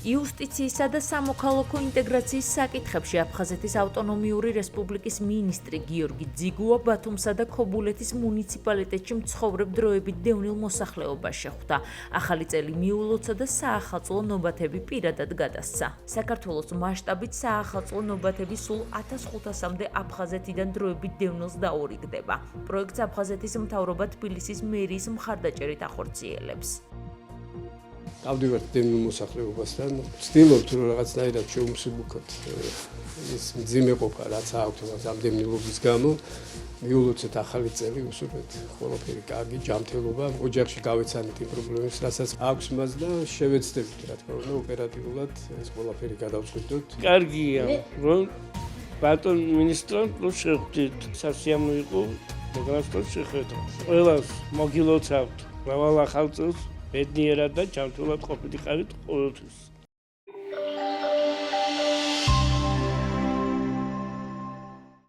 იუსტიციისა და სამოქალაქო ინტეგრაციის საკითხებში აფხაზეთის ავტონომიური რესპუბლიკის მინისტრი გიორგი ძიგუა ბათუმსა და ქობულეთის მუნიციპალიტეტში მცხოვრებ დროებით დევნილ მოსახლეობას შეხვდა. ახალი წელი მიულოცა და საახალწლო ნობათები პირადად გადასცა. საქართველოს მასშტაბით საახალწლო ნობათები სულ 1500-მდე აფხაზეთიდან დროებით დევნილს დაურიგდება. პროექტს აფხაზეთის მთავრობა თბილისის მერიის მხარდაჭერით ახორციელებს. Გავდივართ დევნილ მოსახლეობასთან, ვცდილობთ რომ რაღაცნაირად შევუმსუბუქოთ ის მძიმე ყოფა, რაც აქვს ამ დევნილობის გამო. მიულოცეთ ახალი წელი, უსურვეთ ყველაფერი კარგი, ჯანმრთელობა, ოჯახში გავეცანით იმ პრობლემებს, რასაც აქვს მას და შევეცდებით, რა თქმა უნდა, ოპერატიულად ეს ყველაფერი გადავწყვიტოთ. კარგია, რომ ბატონ მინისტრთან შევხვდით, სასიამოვნო იყო, მოგრასთან შეხვედრა. ყველას მოგილოცავთ, მრავალ ახალ წელს ბედნიერად და ჯანმრთელად ყოფილიყავით ყოველთვის.